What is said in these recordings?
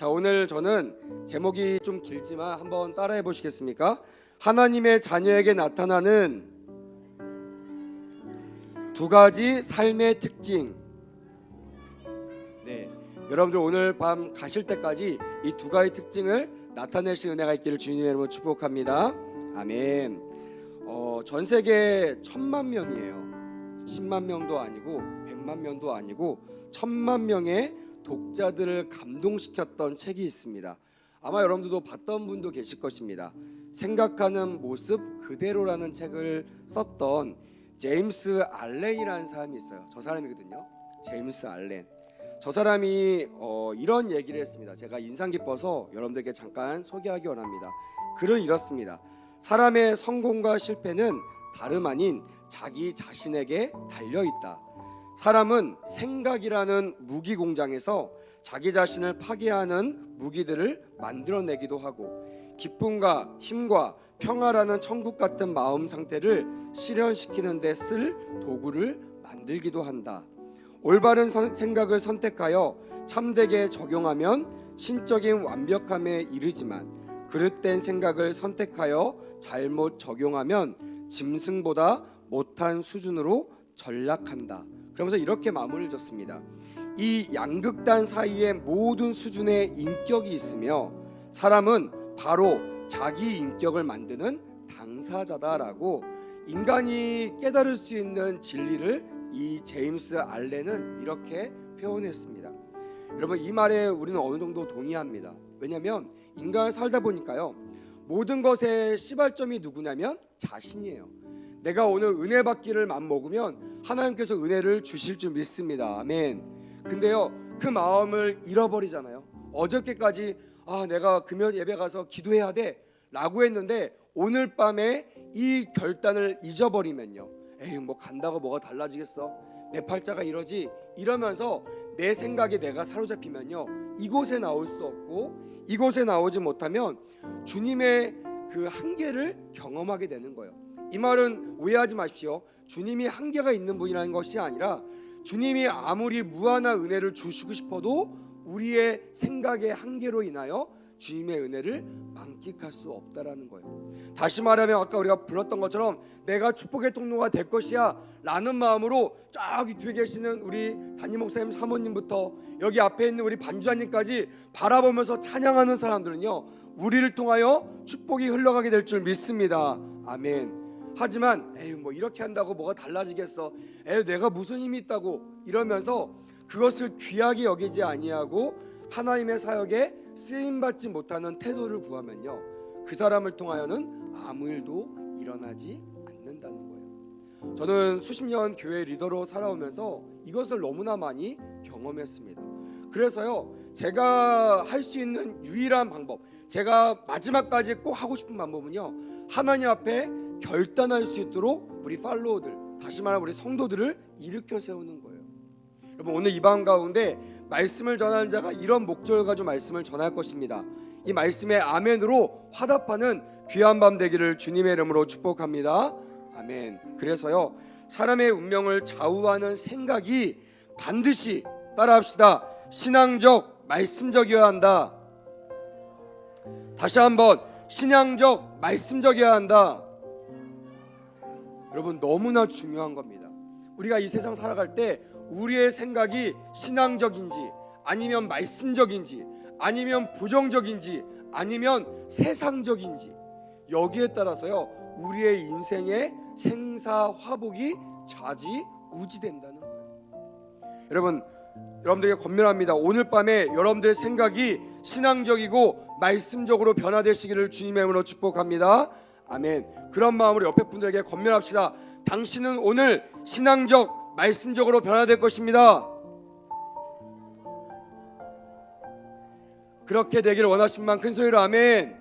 자, 오늘 저는 제목이 좀 길지만 한번 따라해 보시겠습니까? 하나님의 자녀에게 나타나는 두 가지 삶의 특징. 네, 여러분들 오늘 밤 가실 때까지 이 두 가지 특징을 나타내실 은혜가 있기를 주님의 이름으로 축복합니다. 아멘. 전 세계 1000만 명이에요. 10만 명도 아니고 100만 명도 아니고 1000만 명의 독자들을 감동시켰던 책이 있습니다. 아마 여러분들도 봤던 분도 계실 것입니다. 생각하는 모습 그대로라는 책을 썼던 제임스 알렌이라는 사람이 있어요. 저 사람이거든요. 제임스 알렌. 저 사람이 이런 얘기를 했습니다. 제가 인상 깊어서 여러분들께 잠깐 소개하기 원합니다. 글은 이렇습니다. 사람의 성공과 실패는 다름 아닌 자기 자신에게 달려있다. 사람은 생각이라는 무기 공장에서 자기 자신을 파괴하는 무기들을 만들어내기도 하고, 기쁨과 힘과 평화라는 천국 같은 마음 상태를 실현시키는 데 쓸 도구를 만들기도 한다. 올바른 생각을 선택하여 참되게 적용하면 신적인 완벽함에 이르지만, 그릇된 생각을 선택하여 잘못 적용하면 짐승보다 못한 수준으로 전락한다. 그러면서 이렇게 마무리를 졌습니다. 이 양극단 사이에 모든 수준의 인격이 있으며 사람은 바로 자기 인격을 만드는 당사자다라고 인간이 깨달을 수 있는 진리를 이 제임스 알렌은 이렇게 표현했습니다. 여러분, 이 말에 우리는 어느 정도 동의합니다. 왜냐하면 인간을 살다 보니까요, 모든 것의 시발점이 누구냐면 자신이에요. 내가 오늘 은혜 받기를 맘먹으면 하나님께서 은혜를 주실 줄 믿습니다. 아멘. 근데요, 그 마음을 잃어버리잖아요. 어저께까지 내가 금요 예배 가서 기도해야 돼 라고 했는데 오늘 밤에 이 결단을 잊어버리면요, 에이 뭐 간다고 뭐가 달라지겠어, 내 팔자가 이러지 이러면서 내 생각에 내가 사로잡히면요, 이곳에 나올 수 없고 이곳에 나오지 못하면 주님의 그 한계를 경험하게 되는 거예요. 이 말은 오해하지 마십시오. 주님이 한계가 있는 분이라는 것이 아니라 주님이 아무리 무한한 은혜를 주시고 싶어도 우리의 생각의 한계로 인하여 주님의 은혜를 만끽할 수 없다라는 거예요. 다시 말하면 아까 우리가 불렀던 것처럼 내가 축복의 통로가 될 것이야 라는 마음으로 저기 뒤에 계시는 우리 담임 목사님 사모님부터 여기 앞에 있는 우리 반주자님까지 바라보면서 찬양하는 사람들은요, 우리를 통하여 축복이 흘러가게 될 줄 믿습니다. 아멘. 하지만 에이 뭐 이렇게 한다고 뭐가 달라지겠어, 에이 내가 무슨 힘이 있다고 이러면서 그것을 귀하게 여기지 아니하고 하나님의 사역에 쓰임받지 못하는 태도를 구하면요, 그 사람을 통하여는 아무 일도 일어나지 않는다는 거예요. 저는 수십 년 교회 리더로 살아오면서 이것을 너무나 많이 경험했습니다. 그래서요, 제가 할 수 있는 유일한 방법, 제가 마지막까지 꼭 하고 싶은 방법은요, 하나님 앞에 결단할 수 있도록 우리 팔로워들, 다시 말하면 우리 성도들을 일으켜 세우는 거예요. 여러분, 오늘 이 밤 가운데 말씀을 전하는 자가 이런 목적을 가지고 말씀을 전할 것입니다. 이 말씀에 아멘으로 화답하는 귀한 밤 되기를 주님의 이름으로 축복합니다. 아멘. 그래서요, 사람의 운명을 좌우하는 생각이 반드시, 따라합시다, 신앙적, 말씀적이어야 한다. 다시 한번, 신앙적, 말씀적이어야 한다. 여러분, 너무나 중요한 겁니다. 우리가 이 세상 살아갈 때 우리의 생각이 신앙적인지 아니면 말씀적인지 아니면 부정적인지 아니면 세상적인지, 여기에 따라서요, 우리의 인생의 생사화복이 좌지우지된다는 거예요. 여러분들에게 권면합니다. 오늘 밤에 여러분들의 생각이 신앙적이고 말씀적으로 변화되시기를 주님의 이름으로 축복합니다. 아멘. 그런 마음으로 옆에 분들에게 권면합시다. 당신은 오늘 신앙적, 말씀적으로 변화될 것입니다. 그렇게 되기를 원하신 만 큰 소리로 아멘.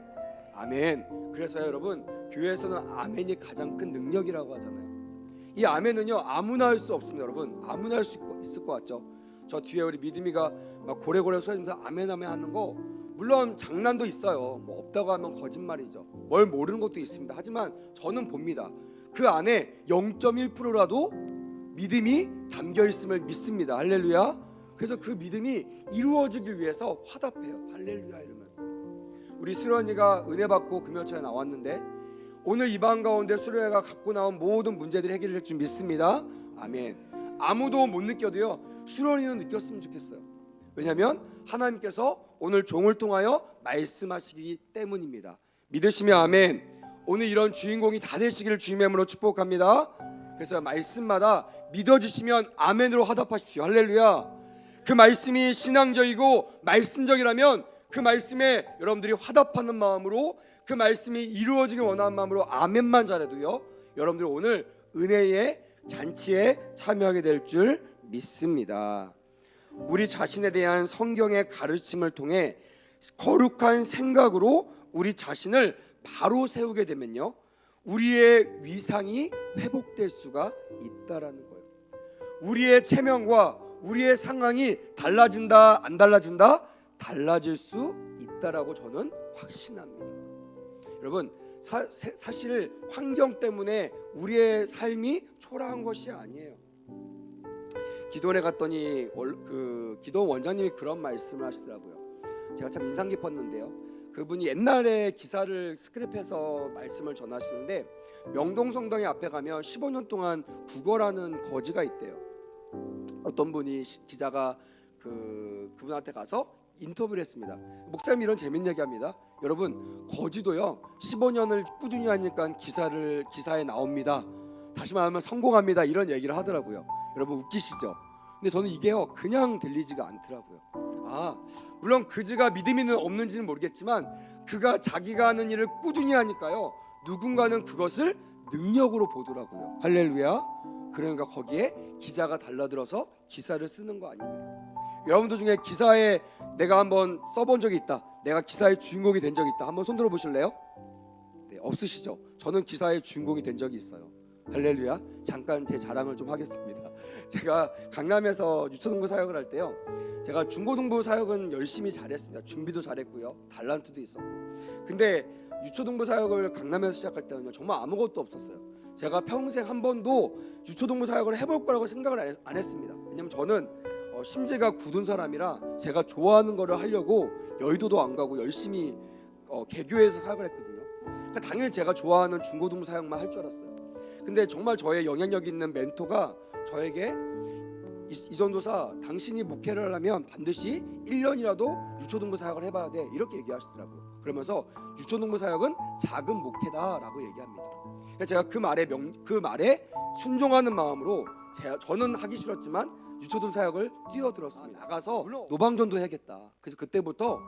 아멘. 그래서 여러분, 교회에서는 아멘이 가장 큰 능력이라고 하잖아요. 이 아멘은요, 아무나 할 수 없습니다. 여러분, 아무나 할 수 있을 것 같죠? 저 뒤에 우리 믿음이가 막 고래고래 소리면서 아멘 아멘 하는 거, 물론 장난도 있어요. 뭐 없다고 하면 거짓말이죠. 뭘 모르는 것도 있습니다. 하지만 저는 봅니다. 그 안에 0.1%라도 믿음이 담겨 있음을 믿습니다. 할렐루야. 그래서 그 믿음이 이루어지길 위해서 화답해요. 할렐루야 이러면서. 우리 수련이가 은혜 받고 금요초에 나왔는데 오늘 이 방 가운데 수련이가 갖고 나온 모든 문제들이 해결될 줄 믿습니다. 아멘. 아무도 못 느껴도요 수련이는 느꼈으면 좋겠어요. 왜냐하면 하나님께서 오늘 종을 통하여 말씀하시기 때문입니다. 믿으시면 아멘. 오늘 이런 주인공이 다 되시기를 주님의 이름으로 축복합니다. 그래서 말씀마다 믿어지시면 아멘으로 화답하십시오. 할렐루야. 그 말씀이 신앙적이고 말씀적이라면 그 말씀에 여러분들이 화답하는 마음으로 그 말씀이 이루어지길 원하는 마음으로 아멘만 잘해도요 여러분들 오늘 은혜의 잔치에 참여하게 될 줄 믿습니다. 우리 자신에 대한 성경의 가르침을 통해 거룩한 생각으로 우리 자신을 바로 세우게 되면요 우리의 위상이 회복될 수가 있다라는 거예요. 우리의 체면과 우리의 상황이 달라진다 안 달라진다? 달라질 수 있다라고 저는 확신합니다. 여러분 사실 환경 때문에 우리의 삶이 초라한 것이 아니에요. 기도원에 갔더니 그 기도원 원장님이 그런 말씀을 하시더라고요. 제가 참 인상 깊었는데요. 그분이 옛날에 기사를 스크랩해서 말씀을 전하시는데 명동성당에 앞에 가면 15년 동안 국어라는 거지가 있대요. 어떤 분이 기자가 그분한테 가서 인터뷰를 했습니다. 목사님이 이런 재밌는 얘기합니다. 여러분 거지도요 15년을 꾸준히 하니까 기사에 나옵니다. 다시 말하면 성공합니다. 이런 얘기를 하더라고요. 여러분 웃기시죠? 근데 저는 이게요 그냥 들리지가 않더라고요. 물론 그지가 믿음이 없는지는 모르겠지만 그가 자기가 하는 일을 꾸준히 하니까요 누군가는 그것을 능력으로 보더라고요. 할렐루야. 그러니까 거기에 기자가 달라들어서 기사를 쓰는 거 아닙니까? 여러분들 중에 기사에 내가 한번 써본 적이 있다, 내가 기사의 주인공이 된 적이 있다, 한번 손 들어 보실래요? 네, 없으시죠? 저는 기사의 주인공이 된 적이 있어요. 할렐루야. 잠깐 제 자랑을 좀 하겠습니다. 제가 강남에서 유초동부 사역을 할 때요 제가 중고등부 사역은 열심히 잘했습니다. 준비도 잘했고요 달란트도 있었고. 근데 유초동부 사역을 강남에서 시작할 때는요 정말 아무것도 없었어요. 제가 평생 한 번도 유초동부 사역을 해볼 거라고 생각을 안 했습니다. 왜냐면 저는 심지가 굳은 사람이라 제가 좋아하는 거를 하려고 여의도도 안 가고 열심히 개교에서 사역을 했거든요. 그러니까 당연히 제가 좋아하는 중고등부 사역만 할 줄 알았어요. 근데 정말 저의 영향력 있는 멘토가 저에게 이전도사 당신이 목회를 하려면 반드시 1년이라도 유초동부 사역을 해봐야 돼 이렇게 얘기하시더라고요. 그러면서 유초동부 사역은 작은 목회다라고 얘기합니다. 제가 그 말에 순종하는 마음으로 저는 하기 싫었지만 유초동 사역을 뛰어들었습니다. 나가서 노방전도 해야겠다. 그래서 그때부터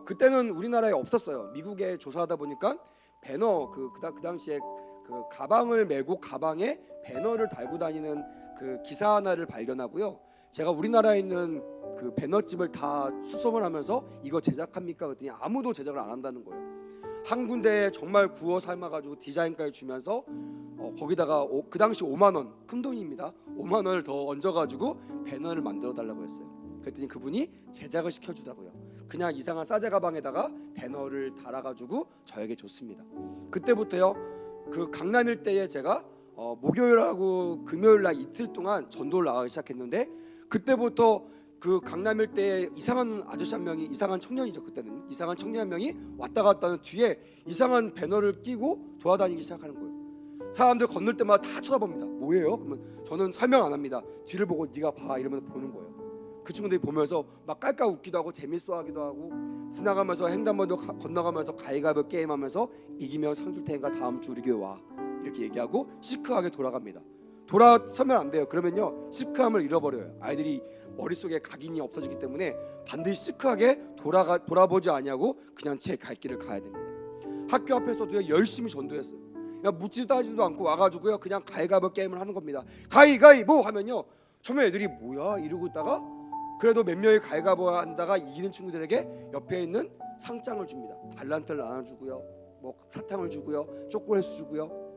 그때는 우리나라에 없었어요. 미국에 조사하다 보니까 배너 그 당시에 그 가방을 메고 가방에 배너를 달고 다니는 그 기사 하나를 발견하고요. 제가 우리나라에 있는 그 배너집을 다 수sob을 하면서 이거 제작합니까? 그랬더니 아무도 제작을 안 한다는 거예요. 한 군데에 정말 구워 삶아가지고 디자인까지 주면서 거기다가 그 당시 5만 원, 큰 돈입니다. 5만 원을 더 얹어가지고 배너를 만들어 달라고 했어요. 그랬더니 그분이 제작을 시켜주더라고요. 그냥 이상한 싸제 가방에다가 배너를 달아가지고 저에게 줬습니다. 그때부터요 그 강남 일대에 제가 목요일하고 금요일날 이틀 동안 전도를 나가기 시작했는데 그때부터 그 강남 일대에 이상한 아저씨 한 명이, 이상한 청년이죠 그때는, 이상한 청년 한 명이 왔다 갔다 하는 뒤에 이상한 배너를 끼고 돌아다니기 시작하는 거예요. 사람들 건널 때마다 다 쳐다봅니다. 뭐예요? 그러면 저는 설명 안 합니다. 뒤를 보고 네가 봐 이러면서 보는 거예요. 그 친구들이 보면서 막 깔깔 웃기도 하고 재밌어하기도 하고 지나가면서 횡단보도 건너가면서 가위바위보 게임하면서 이기면 상 줄 테니까 다음 주 우리 교회 와 이렇게 얘기하고 시크하게 돌아갑니다. 돌아서면 안 돼요. 그러면요 시크함을 잃어버려요. 아이들이 머릿속에 각인이 없어지기 때문에 반드시 시크하게 돌아보지 아니하고 그냥 제 갈 길을 가야 됩니다. 학교 앞에서도 열심히 전도했어요. 그냥 묻지도 따지도 않고 와가지고요 그냥 가위바위보 게임을 하는 겁니다. 가위바위보 하면요 처음에 애들이 뭐야 이러고 있다가 그래도 몇 명이 가위바위보 한다가 이기는 친구들에게 옆에 있는 상장을 줍니다. 달란트를 나눠주고요 뭐 사탕을 주고요 초콜릿 주고요.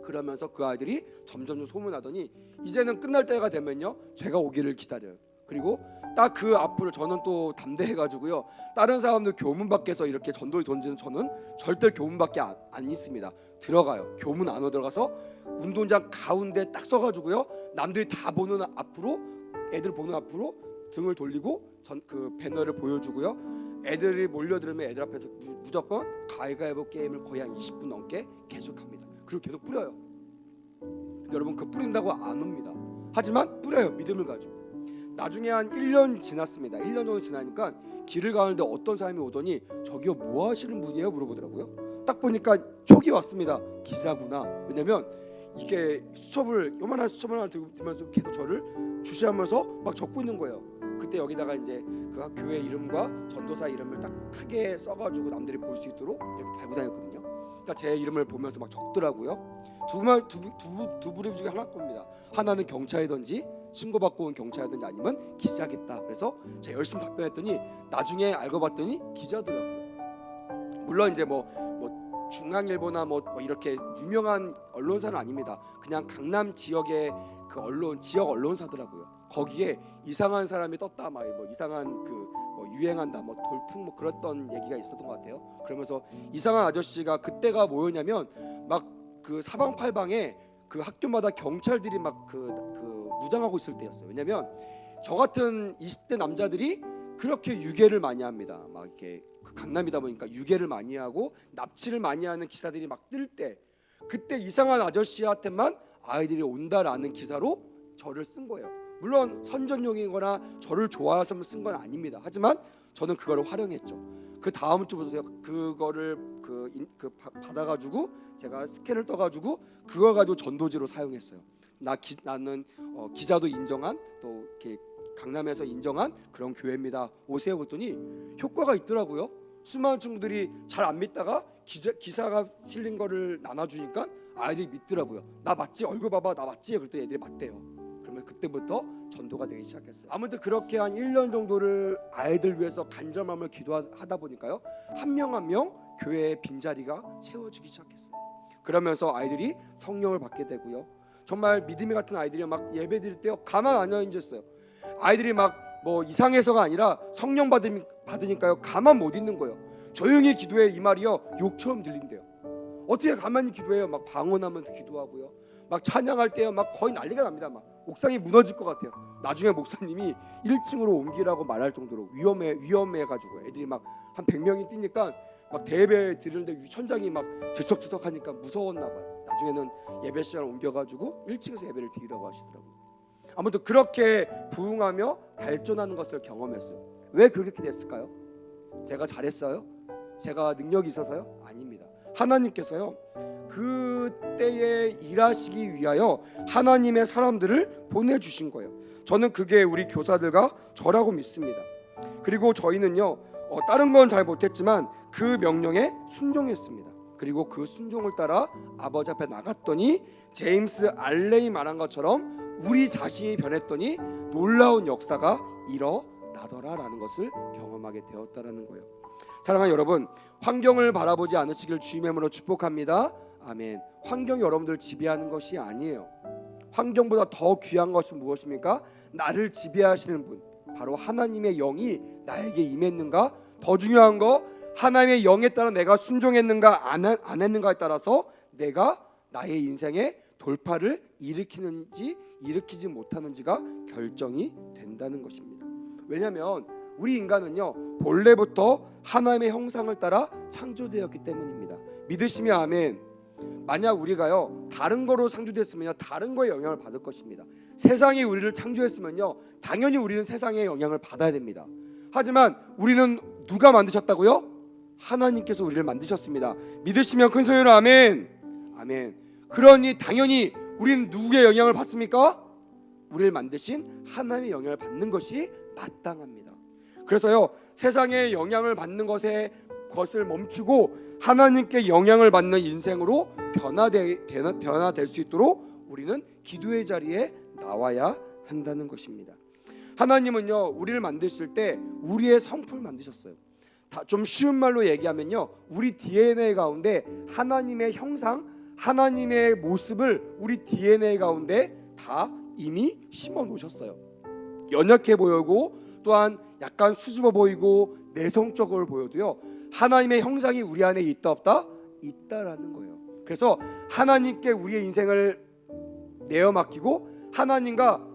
그러면서 그 아이들이 점점 소문나더니 이제는 끝날 때가 되면요 제가 오기를 기다려요. 그리고 딱 그 앞으로 저는 또 담대해가지고요 다른 사람들 교문 밖에서 이렇게 전도를 던지는 저는 절대 교문 밖에 안 있습니다. 들어가요. 교문 안으로 들어가서 운동장 가운데 딱 서가지고요 남들이 다 보는 앞으로, 애들 보는 앞으로 등을 돌리고 그 배너를 보여주고요. 애들이 몰려들으면 애들 앞에서 무조건 가위바위보 게임을 거의 한 20분 넘게 계속합니다. 그리고 계속 뿌려요. 근데 여러분 그 뿌린다고 안 옵니다. 하지만 뿌려요. 믿음을 가지고. 나중에 한 1년 지났습니다. 1년 정도 지나니까 길을 가는데 어떤 사람이 오더니 저기요 뭐 하시는 분이에요? 물어보더라고요. 딱 보니까 촉이 왔습니다. 기자구나. 왜냐면 이게 요만한 수첩을 하나 들면서 계속 저를 주시하면서 막 적고 있는 거예요. 그때 여기다가 이제 그 교회 이름과 전도사 이름을 딱 크게 써가지고 남들이 볼 수 있도록 이렇게 달고 다녔거든요. 그러니까 제 이름을 보면서 막 적더라고요. 두 부류 중에 하나 겁니다. 하나는 경찰이든지 신고받고 온 경찰이든지 아니면 기자겠다. 그래서 제가 열심히 답변했더니 나중에 알고 봤더니 기자더라고요. 물론 이제 뭐 중앙일보나 뭐 이렇게 유명한 언론사는 아닙니다. 그냥 강남 지역의 그 지역 언론사더라고요. 거기에 이상한 사람이 떴다, 막 뭐 이상한 뭐 유행한다, 뭐 돌풍 뭐 그랬던 얘기가 있었던 것 같아요. 그러면서 이상한 아저씨가 그때가 뭐였냐면 막 그 사방팔방에 그 학교마다 경찰들이 막 그 무장하고 있을 때였어요. 왜냐면 저 같은 20대 남자들이 그렇게 유괴를 많이 합니다. 막 이렇게 그 강남이다 보니까 유괴를 많이 하고 납치를 많이 하는 기사들이 막 뜰 때 그때 이상한 아저씨한테만 아이들이 온다라는 기사로 저를 쓴 거예요. 물론 선전용이거나 저를 좋아해서 쓴 건 아닙니다. 하지만 저는 그거를 활용했죠. 그 다음 주부터 그거를 받아가지고 제가 스캔을 떠가지고 그거 가지고 전도지로 사용했어요. 나는 기자도 인정한 또 이렇게 강남에서 인정한 그런 교회입니다. 오세요. 그랬더니 효과가 있더라고요. 수많은 친구들이 잘 안 믿다가 기사가 실린 거를 나눠주니까 아이들이 믿더라고요. 나 맞지? 얼굴 봐봐. 나 맞지? 그랬더니 애들이 맞대요. 그러면 그때부터 전도가 되기 시작했어요. 아무튼 그렇게 한 1년 정도를 아이들 위해서 간절함을 기도하다 보니까요, 한 명 한 명 교회의 빈자리가 채워지기 시작했어요. 그러면서 아이들이 성령을 받게 되고요. 정말 믿음이 같은 아이들이 막 예배 드릴 때요 가만 안 앉았어요. 아이들이 막 뭐 이상해서가 아니라 성령 받으니까요 가만 못 있는 거예요. 조용히 기도해 이 말이요 욕처럼 들린대요. 어떻게 가만히 기도해요? 막 방언하면서 기도하고요. 막 찬양할 때요 막 거의 난리가 납니다. 막 옥상이 무너질 것 같아요. 나중에 목사님이 1층으로 옮기라고 말할 정도로 위험해가지고 애들이 막 한 100명이 뛰니까 막 대예배 드리는데 천장이 막 들썩들썩하니까 무서웠나 봐요. 나중에는 예배 시간을 옮겨가지고 1층에서 예배를 드리라고 하시더라고요. 아무튼 그렇게 부흥하며 발전하는 것을 경험했어요. 왜 그렇게 됐을까요? 제가 잘했어요? 제가 능력이 있어서요? 아닙니다. 하나님께서요 그때에 일하시기 위하여 하나님의 사람들을 보내주신 거예요. 저는 그게 우리 교사들과 저라고 믿습니다. 그리고 저희는요 다른 건 잘 못했지만 그 명령에 순종했습니다. 그리고 그 순종을 따라 아버지 앞에 나갔더니 제임스 알렌이 말한 것처럼 우리 자신이 변했더니 놀라운 역사가 일어나더라라는 것을 경험하게 되었다라는 거예요. 사랑하는 여러분, 환경을 바라보지 않으시길 주님의 이름으로 축복합니다. 아멘. 환경이 여러분들 지배하는 것이 아니에요. 환경보다 더 귀한 것은 무엇입니까? 나를 지배하시는 분, 바로 하나님의 영이 나에게 임했는가? 더 중요한 거, 하나님의 영에 따라 내가 순종했는가 안 했는가에 따라서 내가 나의 인생에 돌파를 일으키는지 일으키지 못하는지가 결정이 된다는 것입니다. 왜냐하면 우리 인간은요 본래부터 하나님의 형상을 따라 창조되었기 때문입니다. 믿으시면 아멘. 만약 우리가요 다른 거로 창조됐으면요 다른 거에 영향을 받을 것입니다. 세상이 우리를 창조했으면요 당연히 우리는 세상의 영향을 받아야 됩니다. 하지만 우리는 누가 만드셨다고요? 하나님께서 우리를 만드셨습니다. 믿으시면 큰 소리로 아멘. 아멘. 그러니 당연히 우리는 누구의 영향을 받습니까? 우리를 만드신 하나님의 영향을 받는 것이 마땅합니다. 그래서요 세상의 영향을 받는 것을 멈추고 하나님께 영향을 받는 인생으로 변화될 수 있도록 우리는 기도의 자리에 나와야 한다는 것입니다. 하나님은요 우리를 만드실 때 우리의 성품을 만드셨어요. 좀 쉬운 말로 얘기하면요 우리 DNA 가운데 하나님의 형상, 하나님의 모습을 우리 DNA 가운데 다 이미 심어 놓으셨어요. 연약해 보이고 또한 약간 수줍어 보이고 내성적으로 보여도요 하나님의 형상이 우리 안에 있다 없다? 있다라는 거예요. 그래서 하나님께 우리의 인생을 내어 맡기고 하나님과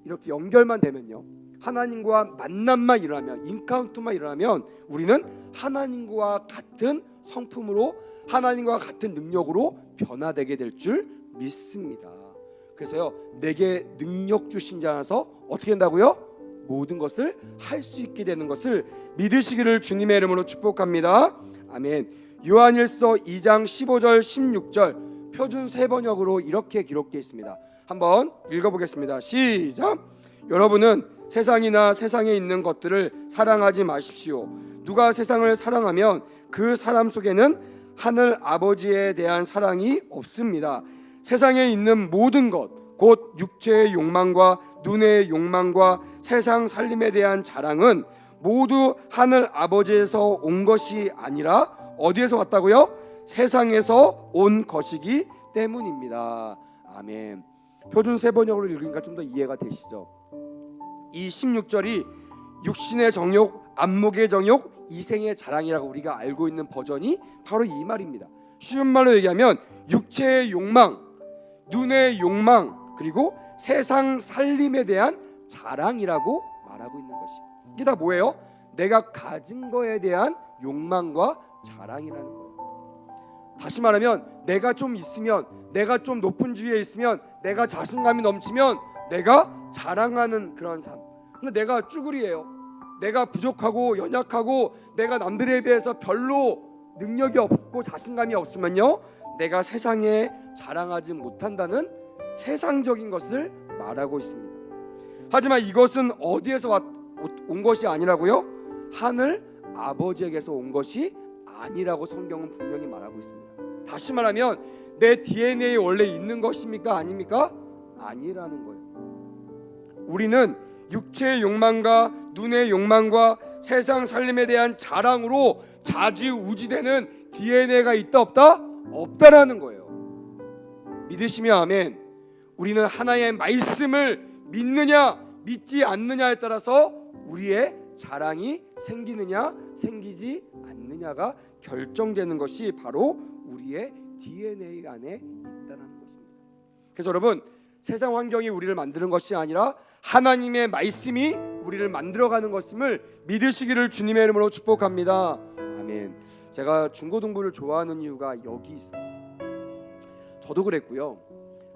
이렇게 연결만 되면요 하나님과 만남만 일어나면, 인카운트만 일어나면 우리는 하나님과 같은 성품으로, 하나님과 같은 능력으로 변화되게 될 줄 믿습니다. 그래서요, 내게 능력 주신 자 안에서 어떻게 된다고요? 모든 것을 할 수 있게 되는 것을 믿으시기를 주님의 이름으로 축복합니다. 아멘. 요한일서 2장 15절 16절 표준 세번역으로 이렇게 기록되어 있습니다. 한번 읽어보겠습니다. 시작. 여러분은 세상이나 세상에 있는 것들을 사랑하지 마십시오. 누가 세상을 사랑하면 그 사람 속에는 하늘 아버지에 대한 사랑이 없습니다. 세상에 있는 모든 것, 곧 육체의 욕망과 눈의 욕망과 세상 살림에 대한 자랑은 모두 하늘 아버지에서 온 것이 아니라 어디에서 왔다고요? 세상에서 온 것이기 때문입니다. 아멘. 표준 세번역으로 읽으니까 좀 더 이해가 되시죠? 이 16절이 육신의 정욕, 안목의 정욕, 이생의 자랑이라고 우리가 알고 있는 버전이 바로 이 말입니다. 쉬운 말로 얘기하면 육체의 욕망, 눈의 욕망, 그리고 세상 살림에 대한 자랑이라고 말하고 있는 것이, 이게 다 뭐예요? 내가 가진 거에 대한 욕망과 자랑이라는 거예요. 다시 말하면 내가 좀 있으면, 내가 좀 높은 지위에 있으면, 내가 자신감이 넘치면 내가 자랑하는 그런 삶. 근데 내가 쭈구리예요. 내가 부족하고 연약하고 내가 남들에 비해서 별로 능력이 없고 자신감이 없으면요, 내가 세상에 자랑하지 못한다는 세상적인 것을 말하고 있습니다. 하지만 이것은 어디에서 온 것이 아니라고요? 하늘 아버지에게서 온 것이 아니라고 성경은 분명히 말하고 있습니다. 다시 말하면 내 DNA에 원래 있는 것입니까? 아닙니까? 아니라는 거예요. 우리는 육체의 욕망과 눈의 욕망과 세상 살림에 대한 자랑으로 좌지우지되는 DNA가 있다 없다? 없다라는 거예요. 믿으시면 아멘. 우리는 하나의 말씀을 믿느냐 믿지 않느냐에 따라서 우리의 자랑이 생기느냐 생기지 않느냐가 결정되는 것이 바로 우리의 DNA 안에 있다는 것입니다. 그래서 여러분, 세상 환경이 우리를 만드는 것이 아니라 하나님의 말씀이 우리를 만들어가는 것임을 믿으시기를 주님의 이름으로 축복합니다. 아멘. 제가 중고등부를 좋아하는 이유가 여기 있어요. 저도 그랬고요.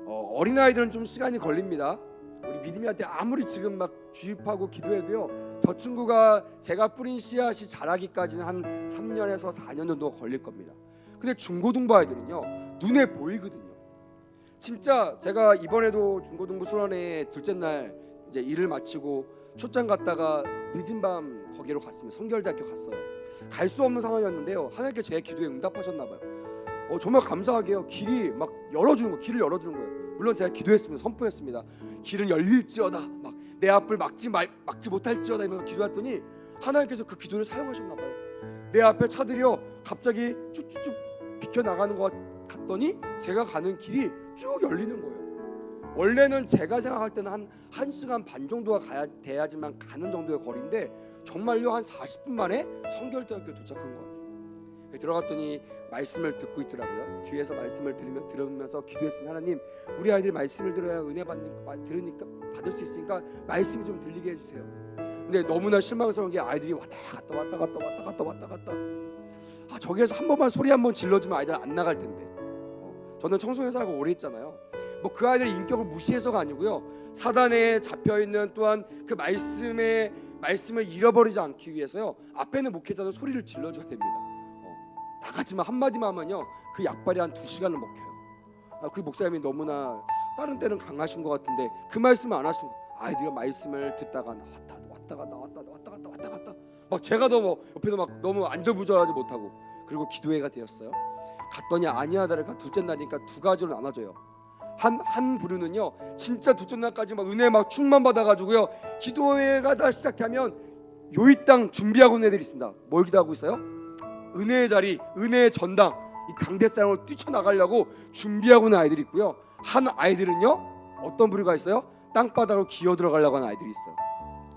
어린아이들은 좀 시간이 걸립니다. 우리 믿음이한테 아무리 지금 막 주입하고 기도해도요, 저 친구가 제가 뿌린 씨앗이 자라기까지는 한 3년에서 4년 정도 걸릴 겁니다. 근데 중고등부 아이들은요, 눈에 보이거든요. 진짜 제가 이번에도 중고등부 수련회 둘째 날 이제 일을 마치고 초장 갔다가 늦은 밤 거기로 갔습니다. 성결대학교 갔어요. 갈 수 없는 상황이었는데요, 하나님께 제 기도에 응답하셨나 봐요. 정말 감사하게요, 길이 막 열어주는 거예요. 길을 열어주는 거예요. 물론 제가 기도했습니다. 선포했습니다. 길은 열릴지어다, 막 내 앞을 막지 못할지어다 이러면서 기도했더니 하나님께서 그 기도를 사용하셨나 봐요. 내 앞에 차들이요 갑자기 쭉쭉쭉 비켜나가는 것 같더니 제가 가는 길이 쭉 열리는 거예요. 원래는 제가 생각할 때는 한 1시간 반 정도가 돼야지만 가는 정도의 거리인데 정말요 한 40분 만에 성결대학교 도착한 것 같아요. 들어갔더니 말씀을 듣고 있더라고요. 뒤에서 말씀을 들으면서 기도했으니, 하나님, 우리 아이들이 말씀을 들어야 은혜 들으니까 받을 수 있으니까 말씀이 좀 들리게 해주세요. 근데 너무나 실망스러운 게 아이들이 왔다 갔다. 저기에서 한 번만 소리 한번 질러주면 아이들 안 나갈 텐데. 저는 청소년사하고 오래 했잖아요. 뭐 그 아이들의 인격을 무시해서가 아니고요, 사단에 잡혀 있는 또한 그 말씀을 잃어버리지 않기 위해서요, 앞에는 목회자는 소리를 질러줘야 됩니다. 나가지만 한마디만 하면요, 그 약발이 한 2시간을 먹혀요. 그 목사님이 너무나 다른 때는 강하신 것 같은데 그 말씀을 안 하시고 아이들이 말씀을 듣다가 왔다 갔다 막 제가 더 옆에서 막 너무 안절부절하지 못하고, 그리고 기도회가 되었어요. 갔더니 아니야 다를까 둘째 날이니까 2가지로 나눠져요. 한 부류는요, 진짜 둘째 날까지 막 은혜 막 충만 받아가지고요, 기도회가 다 시작하면 요이땅 준비하고 있는 애들이 있습니다. 뭘 기도하고 있어요? 은혜의 자리, 은혜의 전당, 이 강대상으로 뛰쳐나가려고 준비하고 있는 아이들이 있고요, 한 아이들은요 어떤 부류가 있어요? 땅바닥으로 기어 들어가려고 하는 아이들이 있어요.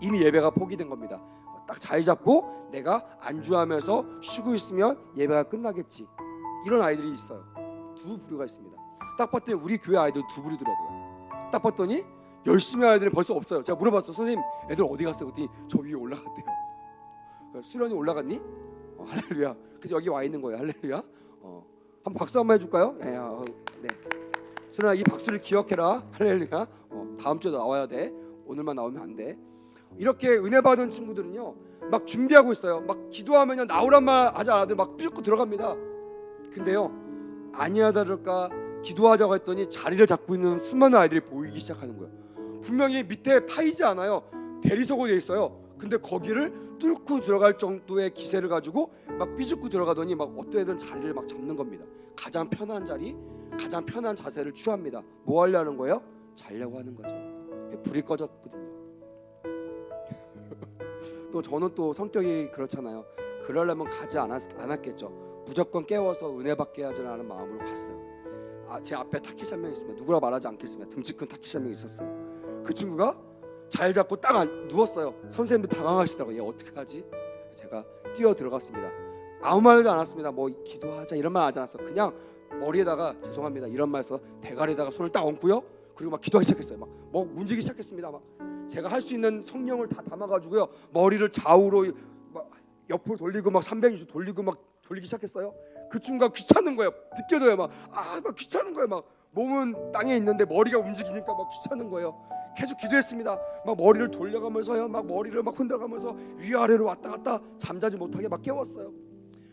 이미 예배가 포기된 겁니다. 딱 자리 잡고 내가 안주하면서 쉬고 있으면 예배가 끝나겠지, 이런 아이들이 있어요. 2 부류가 있습니다. 딱 봤더니 우리 교회 아이들 2 부류더라고요. 딱 봤더니 열심히 하는 애들은 벌써 없어요. 제가 물어봤어요. 선생님 애들 어디 갔어요? 그랬더니 저 위에 올라갔대요. 수련이 올라갔니? 할렐루야. 그래서 여기 와 있는 거예요. 할렐루야. 한번 박수 한번 해줄까요? 네. 수련아 이 박수를 기억해라. 할렐루야. 다음 주에 나와야 돼. 오늘만 나오면 안 돼. 이렇게 은혜 받은 친구들은요 막 준비하고 있어요. 막 기도하면요 나오란 말 하지 않아도 막 삐죽고 들어갑니다. 근데요 아니야 다를까 기도하자고 했더니 자리를 잡고 있는 수많은 아이들이 보이기 시작하는 거예요. 분명히 밑에 파이지 않아요. 대리석으로 돼 있어요. 근데 거기를 뚫고 들어갈 정도의 기세를 가지고 막 삐죽고 들어가더니 막 어떤 애들은 자리를 막 잡는 겁니다. 가장 편한 자리, 가장 편한 자세를 취합니다. 뭐 하려는 거예요? 자려고 하는 거죠. 불이 꺼졌거든요. 또 저는 또 성격이 그렇잖아요. 그러려면 가지 않았겠죠. 무조건 깨워서 은혜 받게 하자는 마음으로 갔어요. 제 앞에 타키시 한 명 있습니다. 누구라 말하지 않겠습니다. 등치 큰 타키시 한 명 있었어요. 그 친구가 잘 잡고 딱 누웠어요. 선생님도 당황하시더라고요. 얘 어떻게 하지? 제가 뛰어 들어갔습니다. 아무 말도 안 했습니다. 뭐 기도하자 이런 말 하지 않았어. 그냥 머리에다가 죄송합니다 이런 말해서 대가리에다가 손을 딱 얹고요. 그리고 막 기도하기 시작했어요. 막 움직이기 시작했습니다. 막 제가 할 수 있는 성령을 다 담아가지고요. 머리를 좌우로 막 옆으로 돌리고 막 360도 돌리고 막 돌리기 시작했어요. 그 친구가 귀찮은 거예요. 느껴져요. 막 귀찮은 거예요. 막 몸은 땅에 있는데 머리가 움직이니까 막 귀찮은 거예요. 계속 기도했습니다. 막 머리를 돌려가면서요. 막 머리를 막 흔들어가면서 위아래로 왔다 갔다 잠자지 못하게 막 깨웠어요.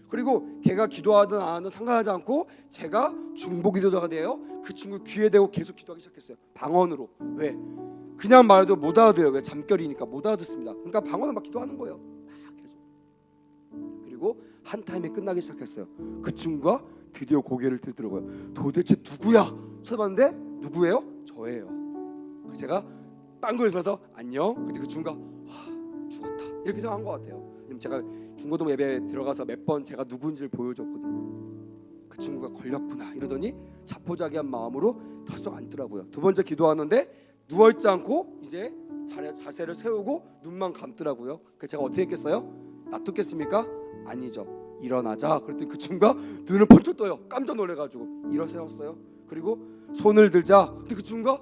그리고 걔가 기도하든 안 하든 상관하지 않고 제가 중보 기도자가 돼요. 그 친구 귀에 대고 계속 기도하기 시작했어요. 방언으로. 왜? 그냥 말해도 못 알아들어요. 왜? 잠결이니까 못 알아듣습니다. 그러니까 방언을 막 기도하는 거예요. 막 계속. 그리고 한 타임에 끝나기 시작했어요. 그 친구가 드디어 고개를 들더라고요. 도대체 누구야? 쳐봤는데 누구예요? 저예요. 제가 빵을 들어서 안녕. 근데 그 친구가 죽었다 이렇게 생각한 것 같아요. 제가 중고등 예배에 들어가서 몇 번 제가 누군지를 보여줬거든요. 그 친구가 걸렸구나 이러더니 자포자기한 마음으로 덜썩 앉더라고요. 두 번째 기도하는데 누워있지 않고 이제 자세를 세우고 눈만 감더라고요. 그래서 제가 어떻게 했겠어요? 놔뒀겠습니까? 아니죠. 일어나자. 그랬더니 그 친구가 눈을 번쩍 떠요. 깜짝 놀래가지고 일어세웠어요. 그리고 손을 들자. 근데 그 친구가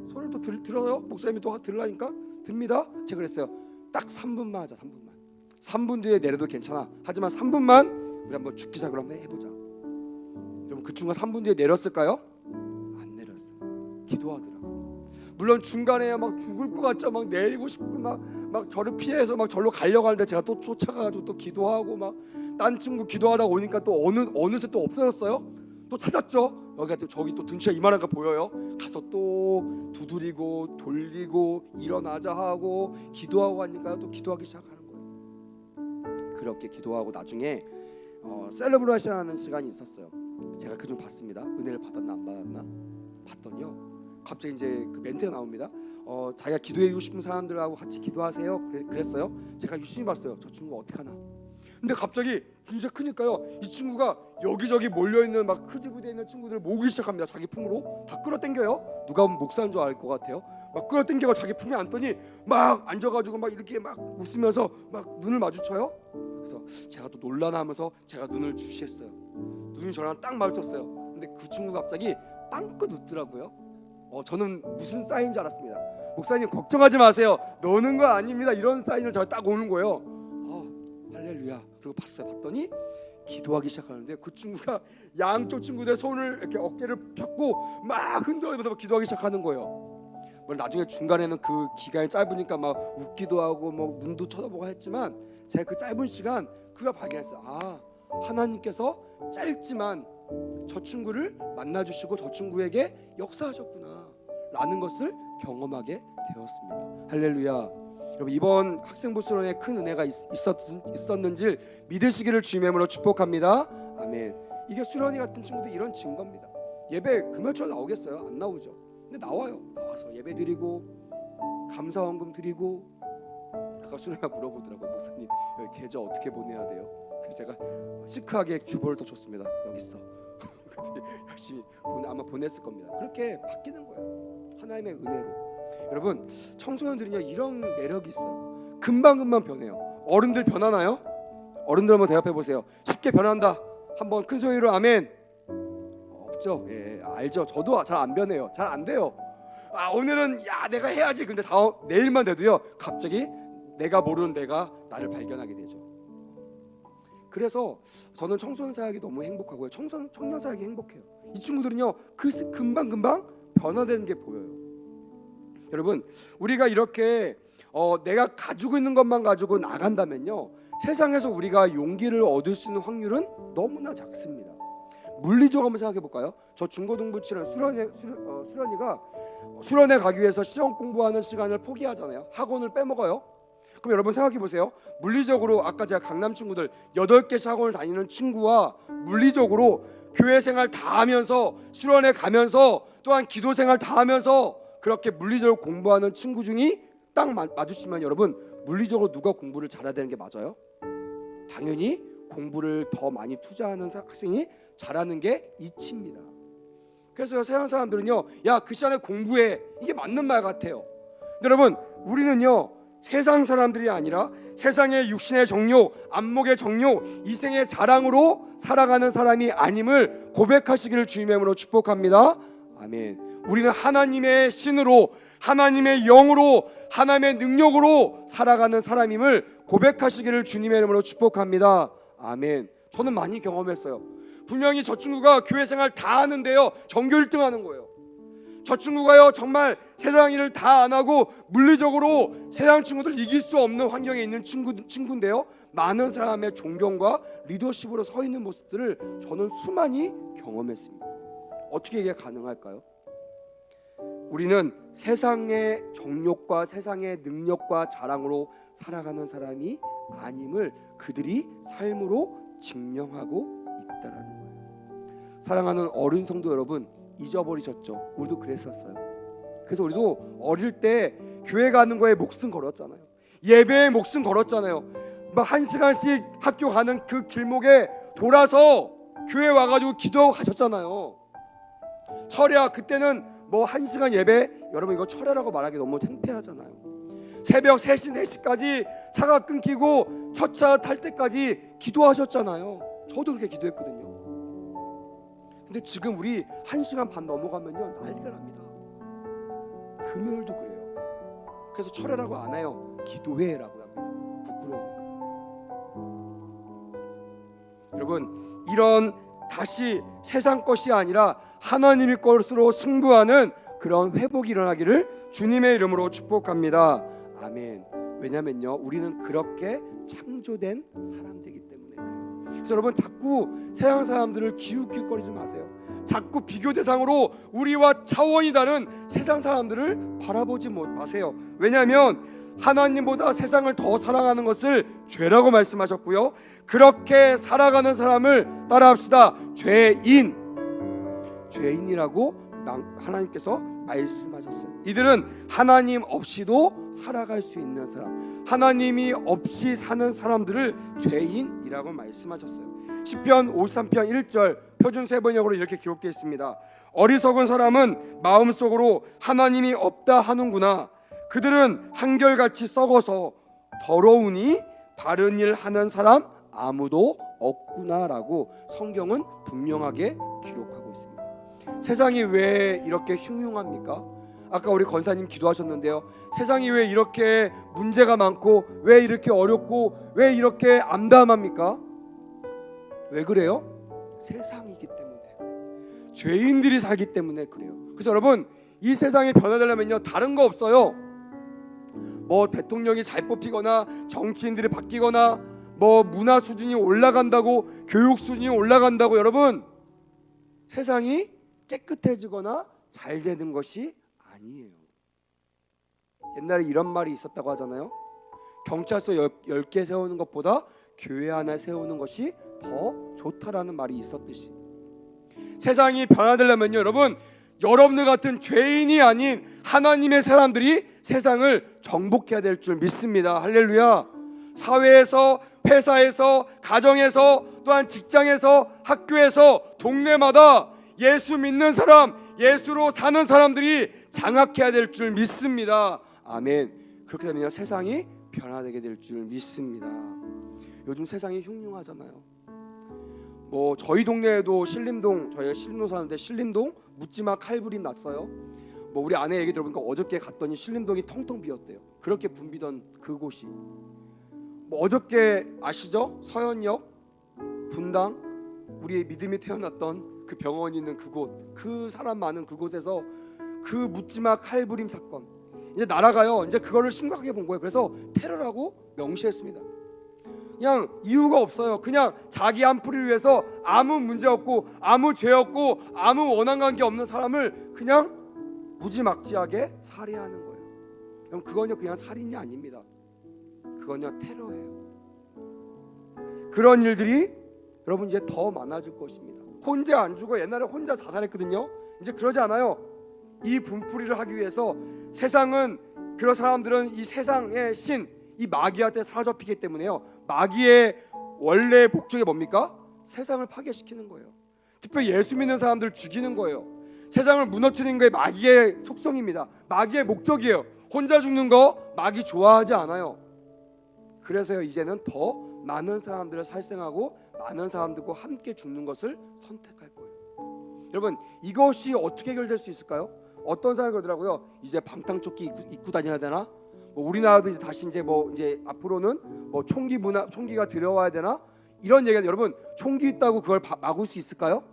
손을 또 들어요. 목사님이 또 들라니까 듭니다. 제가 그랬어요. 딱 3분만 하자. 3분 뒤에 내려도 괜찮아. 하지만 3분만 우리 한번 죽기 시작을 한번 해보자. 여러분 그 친구가 3분 뒤에 내렸을까요? 안 내렸어요. 기도하더라고요. 물론 중간에 막 죽을 것 같죠. 막 내리고 싶고 막 저를 피해서 막 절로 가려고 하는데 제가 또 쫓아가가지고 또 기도하고 막 딴 친구 기도하다 오니까 또 어느새 또 없어졌어요. 또 찾았죠. 저기 또 등치가 이만한 거 보여요. 가서 또 두드리고 돌리고 일어나자 하고 기도하고 하니까 또 기도하기 시작하는 거예요. 그렇게 기도하고 나중에 셀러브레이션 하는 시간이 있었어요. 제가 그중 봤습니다. 은혜를 받았나 안 받았나 봤더니요. 갑자기 이제 그 멘트가 나옵니다. 자기가 기도해주고 싶은 사람들하고 같이 기도하세요. 그랬어요. 제가 유심히 봤어요. 저 친구가 어떻게 하나. 근데 갑자기 진짜 크니까요. 이 친구가 여기저기 몰려있는 막 흐지부대 있는 친구들을 모으기 시작합니다. 자기 품으로 다 끌어당겨요. 누가 보면 목사인 줄 알 것 같아요. 막 끌어당겨가 자기 품에 앉더니 막 앉아가지고 막 이렇게 막 웃으면서 막 눈을 마주쳐요. 그래서 제가 또 놀라나면서 제가 눈을 주시했어요. 눈이 저랑 딱 마주쳤어요. 근데 그 친구가 갑자기 빵긋 웃더라고요. 저는 무슨 사인인 줄 알았습니다. 목사님 걱정하지 마세요. 노는 거 아닙니다. 이런 사인을 제가 딱 오는 거예요. 할렐루야. 그리고 봤더니 기도하기 시작하는데 그 친구가 양쪽 친구들 손을 이렇게 어깨를 펴고 막 흔들면서 기도하기 시작하는 거예요. 나중에 중간에는 그 기간이 짧으니까 막 웃기도 하고 뭐 눈도 쳐다보고 했지만 제가 그 짧은 시간 그가 발견했어요. 하나님께서 짧지만 저 친구를 만나주시고 저 친구에게 역사하셨구나 라는 것을 경험하게 되었습니다. 할렐루야. 여러분 이번 학생부 수련회에 큰 은혜가 있었는지 믿으시기를 주님의 이름으로 축복합니다. 아멘. 이게 수련회 같은 친구들 이런 증거입니다. 예배 금요일처럼 나오겠어요? 안 나오죠. 근데 나와요. 나와서 예배 드리고 감사 헌금 드리고. 아까 수련회가 물어보더라고요. 목사님 여기 계좌 어떻게 보내야 돼요? 그래서 제가 시크하게 주보를 더 줬습니다. 여기 있어. 열심히 아마 보냈을 겁니다. 그렇게 바뀌는 거예요. 하나님의 은혜로. 여러분 청소년들은요 이런 매력이 있어요. 금방금방 변해요. 어른들 변하나요? 어른들 한번 대답해 보세요. 쉽게 변한다. 한번 큰 소리로 아멘. 없죠. 예, 알죠. 저도 잘 안 변해요. 잘 안 돼요. 오늘은 야 내가 해야지. 근데 내일만 돼도요 갑자기 내가 모르는 내가 나를 발견하게 되죠. 그래서 저는 청소년 사역이 너무 행복하고요. 청년 사역이 행복해요. 이 친구들은요 금방 변화되는 게 보여요. 여러분 우리가 이렇게 내가 가지고 있는 것만 가지고 나간다면요 세상에서 우리가 용기를 얻을 수 있는 확률은 너무나 작습니다. 물리적으로 한번 생각해 볼까요? 저 중고등부 치는 수련이가 수련회 가기 위해서 시험 공부하는 시간을 포기하잖아요. 학원을 빼먹어요. 그럼 여러분 생각해 보세요. 물리적으로 아까 제가 강남 친구들 8개씩 학원을 다니는 친구와 물리적으로 교회 생활 다 하면서 수련회 가면서 또한 기도 생활 다 하면서 그렇게 물리적으로 공부하는 친구 중이 딱 마주치면 여러분 물리적으로 누가 공부를 잘해야 되는 게 맞아요? 당연히 공부를 더 많이 투자하는 학생이 잘하는 게 이치입니다. 그래서 세상 사람들은요 야 그 시간에 공부해 이게 맞는 말 같아요. 근데 여러분 우리는요 세상 사람들이 아니라 세상의 육신의 정욕, 안목의 정욕, 이생의 자랑으로 살아가는 사람이 아님을 고백하시기를 주님의 이름으로 축복합니다. 아멘. 우리는 하나님의 신으로 하나님의 영으로 하나님의 능력으로 살아가는 사람임을 고백하시기를 주님의 이름으로 축복합니다. 아멘. 저는 많이 경험했어요. 분명히 저 친구가 교회 생활 다 하는데요 전교 1등 하는 거예요. 저 친구가요 정말 세상 일을 다 안 하고 물리적으로 세상 친구들 이길 수 없는 환경에 있는 친구인데요 많은 사람의 존경과 리더십으로 서 있는 모습들을 저는 수많이 경험했습니다. 어떻게 이게 가능할까요? 우리는 세상의 정욕과 세상의 능력과 자랑으로 살아가는 사람이 아님을 그들이 삶으로 증명하고 있다라는 거예요. 사랑하는 어른 성도 여러분 잊어버리셨죠? 우리도 그랬었어요. 그래서 우리도 어릴 때 교회 가는 거에 목숨 걸었잖아요. 예배에 목숨 걸었잖아요. 막 1시간씩 학교 가는 그 길목에 돌아서 교회 와가지고 기도하셨잖아요. 철야 그때는 뭐 1시간 예배 여러분 이거 철야라고 말하기 너무 창피하잖아요. 새벽 3시 4시까지 차가 끊기고 첫 차 탈 때까지 기도하셨잖아요. 저도 그렇게 기도했거든요. 근데 지금 우리 1시간 반 넘어가면요 난리가 납니다. 금요일도 그래요. 그래서 철야라고 안 해요. 기도회라고 합니다. 부끄러우니까. 여러분 이런 다시 세상 것이 아니라 하나님의 것으로 승부하는 그런 회복이 일어나기를 주님의 이름으로 축복합니다. 아멘. 왜냐면요 우리는 그렇게 창조된 사람들이기 때문에 그래요. 그래서 여러분 자꾸 세상 사람들을 기웃기웃거리지 마세요. 자꾸 비교 대상으로 우리와 차원이 다른 세상 사람들을 바라보지 마세요. 왜냐하면 하나님보다 세상을 더 사랑하는 것을 죄라고 말씀하셨고요 그렇게 살아가는 사람을 따라합시다. 죄인이라고 하나님께서 말씀하셨어요. 이들은 하나님 없이도 살아갈 수 있는 사람, 하나님이 없이 사는 사람들을 죄인이라고 말씀하셨어요. 시편 53편 1절 표준 세번역으로 이렇게 기록되어 있습니다. 어리석은 사람은 마음속으로 하나님이 없다 하는구나. 그들은 한결같이 썩어서 더러우니 바른 일 하는 사람 아무도 없구나라고 성경은 분명하게 기록하고 있습니다. 세상이 왜 이렇게 흉흉합니까? 아까 우리 권사님 기도하셨는데요 세상이 왜 이렇게 문제가 많고 왜 이렇게 어렵고 왜 이렇게 암담합니까? 왜 그래요? 세상이기 때문에 그래요. 죄인들이 살기 때문에 그래요. 그래서 여러분 이 세상이 변화되려면요 다른 거 없어요. 뭐 대통령이 잘 뽑히거나 정치인들이 바뀌거나 뭐 문화 수준이 올라간다고 교육 수준이 올라간다고 여러분 세상이 깨끗해지거나 잘 되는 것이 아니에요. 옛날에 이런 말이 있었다고 하잖아요. 경찰서 10개 세우는 것보다 교회 하나 세우는 것이 더 좋다라는 말이 있었듯이 세상이 변화되려면요 여러분 여러분들 같은 죄인이 아닌 하나님의 사람들이 세상을 정복해야 될 줄 믿습니다. 할렐루야. 사회에서 회사에서 가정에서 또한 직장에서 학교에서 동네마다 예수 믿는 사람 예수로 사는 사람들이 장악해야 될 줄 믿습니다. 아멘. 그렇게 되면 세상이 변화되게 될 줄 믿습니다. 요즘 세상이 흉흉하잖아요. 뭐 저희 동네에도 신림동 저희가 신림동 사는데 신림동 묻지마 칼부림 났어요. 뭐 우리 아내 얘기 들어보니까 어저께 갔더니 신림동이 텅텅 비었대요. 그렇게 붐비던 그곳이 뭐 어저께 아시죠? 서현역, 분당, 우리의 믿음이 태어났던 그 병원이 있는 그곳, 그 사람 많은 그곳에서 그 묻지마 칼부림 사건, 이제 나라가요 이제 그거를 심각하게 본 거예요. 그래서 테러라고 명시했습니다. 그냥 이유가 없어요. 그냥 자기 한풀이를 위해서 아무 문제 없고 아무 죄 없고 아무 원한 관계 없는 사람을 그냥 무지막지하게 살해하는 거예요. 그럼 그건요 그냥 살인이 아닙니다. 그건요 테러예요. 그런 일들이 여러분 이제 더 많아질 것입니다. 혼자 안 죽어. 옛날에 혼자 자살했거든요. 이제 그러지 않아요. 이 분풀이를 하기 위해서 세상은, 그런 사람들은 이 세상의 신, 이 마귀한테 사로잡히기 때문에요. 마귀의 원래 목적이 뭡니까? 세상을 파괴시키는 거예요. 특별히 예수 믿는 사람들을 죽이는 거예요. 세상을 무너뜨리는 게 마귀의 속성입니다. 마귀의 목적이에요. 혼자 죽는 거 마귀 좋아하지 않아요. 그래서요 이제는 더 많은 사람들을 살생하고 많은 사람들과 함께 죽는 것을 선택할 거예요. 여러분 이것이 어떻게 해결될 수 있을까요? 어떤 사람이 그러더라고요. 이제 방탄조끼 입고 다녀야 되나? 뭐 우리나라도 이제 다시 이제 앞으로는 뭐 총기가 들어와야 되나? 이런 얘기가, 여러분 총기 있다고 그걸 막을 수 있을까요?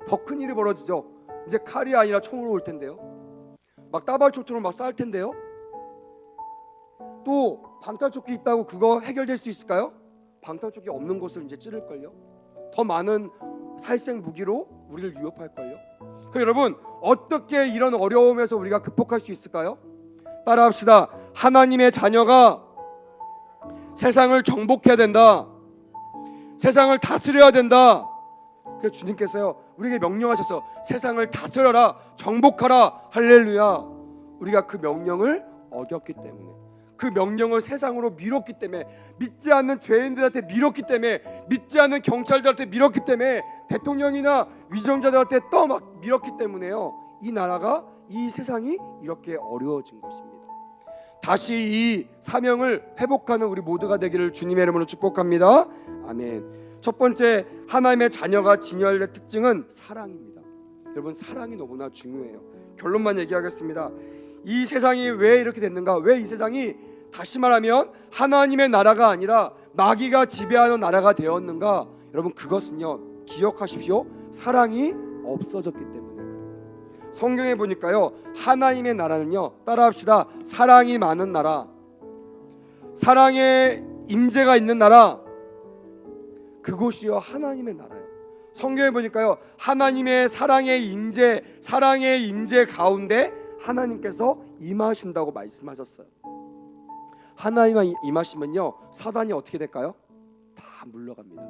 더 큰 일이 벌어지죠. 이제 칼이 아니라 총으로 올 텐데요. 막 따발초토로 막 쌀 텐데요. 또 방탄조끼 있다고 그거 해결될 수 있을까요? 방탄조끼 없는 곳을 이제 찌를걸요. 더 많은 살생 무기로 우리를 유협할걸요. 그럼 여러분 어떻게 이런 어려움에서 우리가 극복할 수 있을까요? 따라합시다. 하나님의 자녀가 세상을 정복해야 된다. 세상을 다스려야 된다. 그래서 주님께서요 우리에게 명령하셔서 세상을 다스려라, 정복하라. 할렐루야. 우리가 그 명령을 어겼기 때문에, 그 명령을 세상으로 밀었기 때문에, 믿지 않는 죄인들한테 밀었기 때문에, 믿지 않는 경찰들한테 밀었기 때문에, 대통령이나 위정자들한테 또 막 밀었기 때문에요 이 나라가, 이 세상이 이렇게 어려워진 것입니다. 다시 이 사명을 회복하는 우리 모두가 되기를 주님의 이름으로 축복합니다. 아멘. 첫 번째 하나님의 자녀가 진열의 특징은 사랑입니다. 여러분 사랑이 너무나 중요해요. 결론만 얘기하겠습니다. 이 세상이 왜 이렇게 됐는가? 왜 이 세상이 다시 말하면 하나님의 나라가 아니라 마귀가 지배하는 나라가 되었는가? 여러분 그것은요 기억하십시오. 사랑이 없어졌기 때문에. 성경에 보니까요 하나님의 나라는요, 따라합시다, 사랑이 많은 나라, 사랑의 임재가 있는 나라, 그곳이요 하나님의 나라예요. 성경에 보니까요 하나님의 사랑의 임재 가운데 하나님께서 임하신다고 말씀하셨어요. 하나님만 임하시면요 사단이 어떻게 될까요? 다 물러갑니다.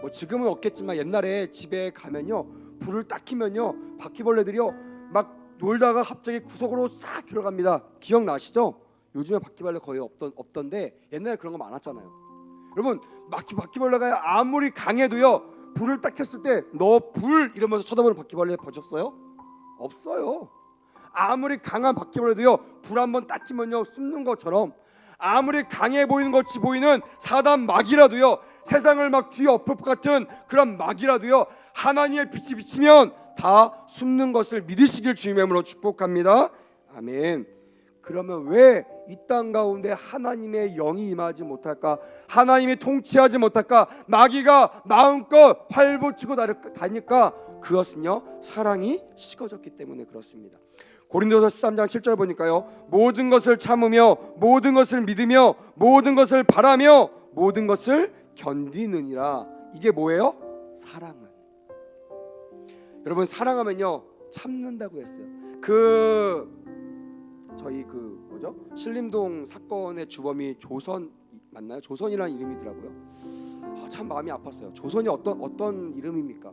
뭐 지금은 없겠지만 옛날에 집에 가면요 불을 딱 켜면요 바퀴벌레들이요 막 놀다가 갑자기 구석으로 싹 들어갑니다. 기억나시죠? 요즘에 바퀴벌레 거의 없던데 옛날에 그런 거 많았잖아요. 여러분 바퀴벌레가 아무리 강해도요 불을 딱 켰을 때 너 불 이러면서 쳐다보는 바퀴벌레 보셨어요? 없어요. 아무리 강한 바퀴벌레도요 불 한번 딱 켜면요 숨는 것처럼, 아무리 강해 보이는 것이 보이는 사단 마귀라도요, 세상을 막 뒤엎을 것 같은 그런 마귀라도요 하나님의 빛이 비치면 다 숨는 것을 믿으시길 주님의 이름으로 축복합니다. 아멘. 그러면 왜 이 땅 가운데 하나님의 영이 임하지 못할까? 하나님이 통치하지 못할까? 마귀가 마음껏 활보치고 다니까? 그것은요 사랑이 식어졌기 때문에 그렇습니다. 고린도서 13장 7절 보니까요 모든 것을 참으며 모든 것을 믿으며 모든 것을 바라며 모든 것을 견디느니라. 이게 뭐예요? 사랑은. 여러분 사랑하면요 참는다고 했어요. 저희 신림동 사건의 주범이 조선 맞나요? 조선이라는 이름이더라고요. 참 마음이 아팠어요. 조선이 어떤 이름입니까?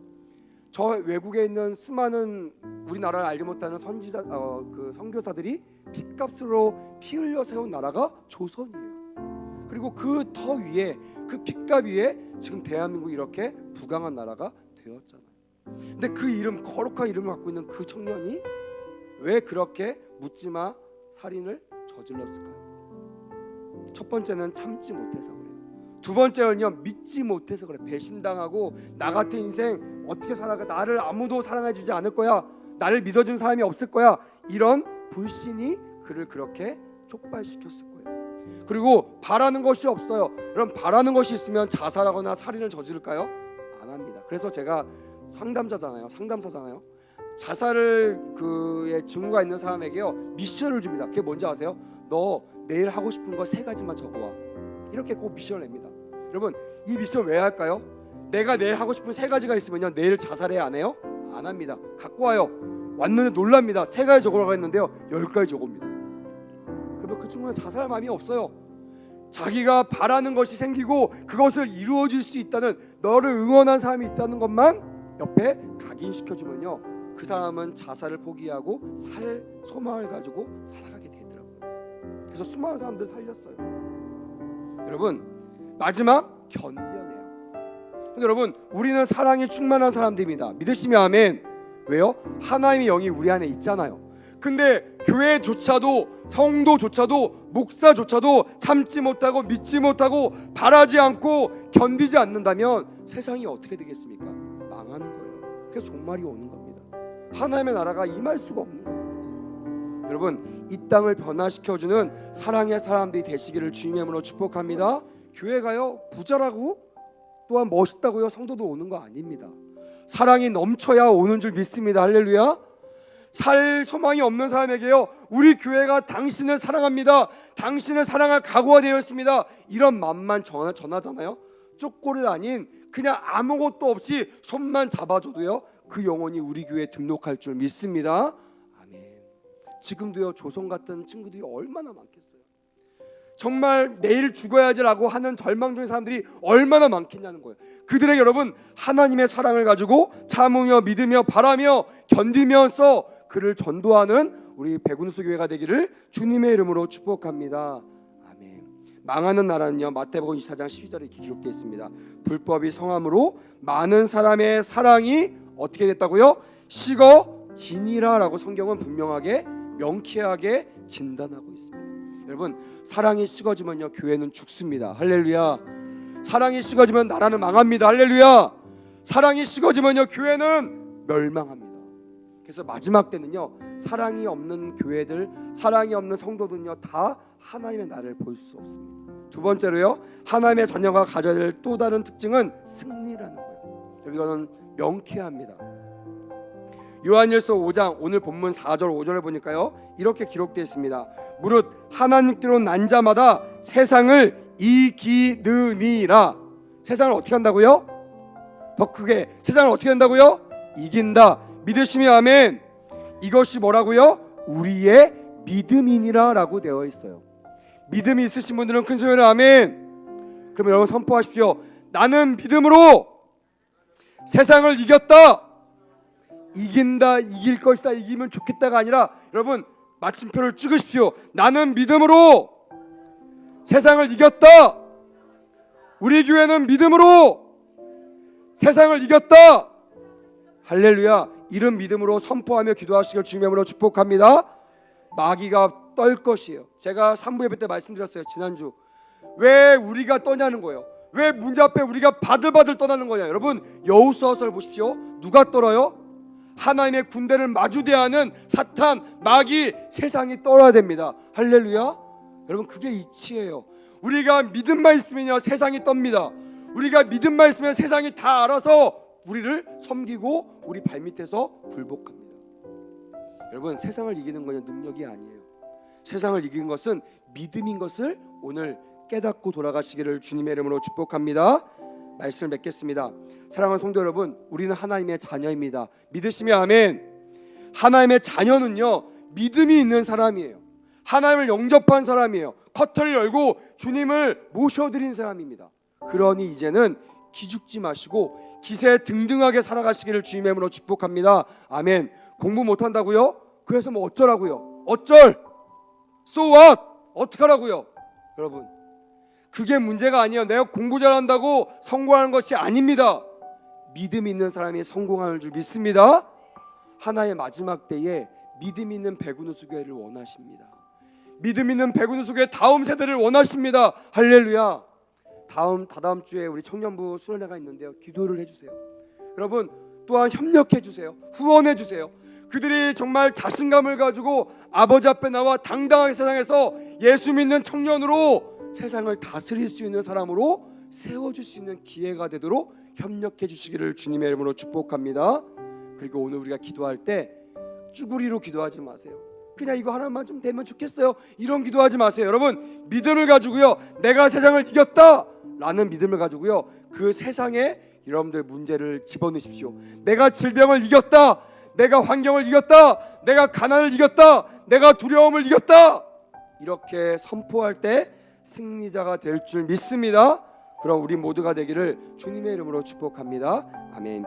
저 외국에 있는 수많은 우리나라를 알지 못하는 선교사들이 핏값으로 피 흘려 세운 나라가 조선이에요. 그리고 그 더 위에, 그 핏값 위에 지금 대한민국이 이렇게 부강한 나라가 되었잖아요. 근데 그 이름, 거룩한 이름을 갖고 있는 그 청년이 왜 그렇게 묻지마 살인을 저질렀을까요? 첫 번째는 참지 못해서 그래요. 두 번째는요 믿지 못해서 그래. 배신당하고 나 같은 인생 어떻게 살아가, 나를 아무도 사랑해주지 않을 거야, 나를 믿어준 사람이 없을 거야, 이런 불신이 그를 그렇게 촉발시켰을 거예요. 그리고 바라는 것이 없어요. 여러분, 바라는 것이 있으면 자살하거나 살인을 저지를까요? 안 합니다. 그래서 제가 상담사잖아요. 자살을 그의 증후가 있는 사람에게요 미션을 줍니다. 그게 뭔지 아세요? 너 내일 하고 싶은 거 3가지만 적어와. 이렇게 꼭 미션을 냅니다. 여러분, 이 미션 왜 할까요? 내가 내일 하고 싶은 3가지가 있으면요 내일 자살해야 안 해요? 안 합니다. 갖고 와요. 왔는데 놀랍니다. 3가지 적으라고 했는데요 10가지 적어옵니다. 그러면 그 친구는 자살할 마음이 없어요. 자기가 바라는 것이 생기고 그것을 이루어질 수 있다는, 너를 응원한 사람이 있다는 것만 옆에 각인시켜주면요 그 사람은 자살을 포기하고 살 소망을 가지고 살아가게 되더라고요. 그래서 수많은 사람들 살렸어요. 여러분, 마지막 견뎌내요. 근데 여러분, 우리는 사랑이 충만한 사람들입니다. 믿으시면 아멘. 왜요? 하나님의 영이 우리 안에 있잖아요. 근데 교회조차도, 성도조차도, 목사조차도 참지 못하고 믿지 못하고 바라지 않고 견디지 않는다면 세상이 어떻게 되겠습니까? 망하는 거예요. 그래서 종말이 오는 겁니다. 하나님의 나라가 임할 수가 없는 겁니다. 여러분, 이 땅을 변화시켜주는 사랑의 사람들이 되시기를 주님의 이름으로 축복합니다. 교회가요 부자라고 또한 멋있다고요 성도도 오는 거 아닙니다. 사랑이 넘쳐야 오는 줄 믿습니다. 할렐루야. 살 소망이 없는 사람에게요 우리 교회가 당신을 사랑합니다, 당신을 사랑할 각오가 되어 있습니다, 이런 맘만 전하잖아요. 쪽골이 아닌 그냥 아무것도 없이 손만 잡아줘도요 그 영혼이 우리 교회에 등록할 줄 믿습니다. 아멘. 지금도요 조선 같은 친구들이 얼마나 많겠어요. 정말 내일 죽어야지라고 하는 절망 중인 사람들이 얼마나 많겠냐는 거예요. 그들에게 여러분 하나님의 사랑을 가지고 참으며 믿으며 바라며 견디면서 그를 전도하는 우리 백운수 교회가 되기를 주님의 이름으로 축복합니다. 아멘. 망하는 나라는요 마태복음 24장 12절에 이렇게 기록되어 있습니다. 불법이 성함으로 많은 사람의 사랑이 어떻게 됐다고요? 식어지니라 라고 성경은 분명하게 명쾌하게 진단하고 있습니다. 여러분, 사랑이 식어지면요 교회는 죽습니다. 할렐루야. 사랑이 식어지면 나라는 망합니다. 할렐루야. 사랑이 식어지면요 교회는 멸망합니다. 그래서 마지막 때는요 사랑이 없는 교회들, 사랑이 없는 성도들은요 다 하나님의 나라를 볼 수 없습니다. 두 번째로요 하나님의 자녀가 가져야 될 또 다른 특징은 승리라는 거예요. 이거는 명쾌합니다. 요한일서 5장 오늘 본문 4절 5절을 보니까요 이렇게 기록되어 있습니다. 무릇 하나님께로 난 자마다 세상을 이기느니라. 세상을 어떻게 한다고요? 더 크게, 세상을 어떻게 한다고요? 이긴다. 믿으시면 아멘. 이것이 뭐라고요? 우리의 믿음이니라 라고 되어 있어요. 믿음이 있으신 분들은 큰 소리로 아멘. 그럼 여러분 선포하십시오. 나는 믿음으로 세상을 이겼다. 이긴다, 이길 것이다, 이기면 좋겠다가 아니라 여러분 마침표를 찍으십시오. 나는 믿음으로 세상을 이겼다. 우리 교회는 믿음으로 세상을 이겼다. 할렐루야. 이런 믿음으로 선포하며 기도하시길 주님의 이름으로 축복합니다. 마귀가 떨 것이에요. 제가 3부 예배 때 말씀드렸어요. 지난주 왜 우리가 떠냐는 거예요. 왜 문제 앞에 우리가 바들바들 떠나는 거냐. 여러분 여호수아서를 보십시오. 누가 떨어요? 하나님의 군대를 마주대하는 사탄, 마귀, 세상이 떨어야 됩니다. 할렐루야. 여러분 그게 이치예요. 우리가 믿음만 있으면요 세상이 떱니다. 우리가 믿음만 있으면 세상이 다 알아서 우리를 섬기고 우리 발밑에서 굴복합니다. 여러분 세상을 이기는 것은 능력이 아니에요. 세상을 이기는 것은 믿음인 것을 오늘 깨닫고 돌아가시기를 주님의 이름으로 축복합니다. 말씀을 맺겠습니다. 사랑하는 성도 여러분, 우리는 하나님의 자녀입니다. 믿으시면 아멘. 하나님의 자녀는요 믿음이 있는 사람이에요. 하나님을 영접한 사람이에요. 커튼을 열고 주님을 모셔드린 사람입니다. 그러니 이제는 기죽지 마시고 기세 등등하게 살아가시기를 주님의 이름으로 축복합니다. 아멘. 공부 못한다고요? 그래서 뭐 어쩌라고요? 어쩔? So what? 어떡하라고요? 여러분 그게 문제가 아니에요. 내가 공부 잘한다고 성공하는 것이 아닙니다. 믿음 있는 사람이 성공하는 줄 믿습니다. 하나의 마지막 때에 믿음 있는 백운우수 교회를 원하십니다. 믿음 있는 백운우수 교회 다음 세대를 원하십니다. 할렐루야. 다다음 주에 우리 청년부 수련회가 있는데요. 기도를 해주세요. 여러분 또한 협력해 주세요. 후원해 주세요. 그들이 정말 자신감을 가지고 아버지 앞에 나와 당당하게 세상에서 예수 믿는 청년으로 세상을 다스릴 수 있는 사람으로 세워줄 수 있는 기회가 되도록 협력해 주시기를 주님의 이름으로 축복합니다. 그리고 오늘 우리가 기도할 때 쭈구리로 기도하지 마세요. 그냥 이거 하나만 좀 되면 좋겠어요, 이런 기도하지 마세요. 여러분, 믿음을 가지고요, 내가 세상을 이겼다 라는 믿음을 가지고요, 그 세상에 여러분들 문제를 집어넣으십시오. 내가 질병을 이겼다, 내가 환경을 이겼다, 내가 가난을 이겼다, 내가 두려움을 이겼다, 이렇게 선포할 때 승리자가 될 줄 믿습니다. 그럼 우리 모두가 되기를 주님의 이름으로 축복합니다. 아멘.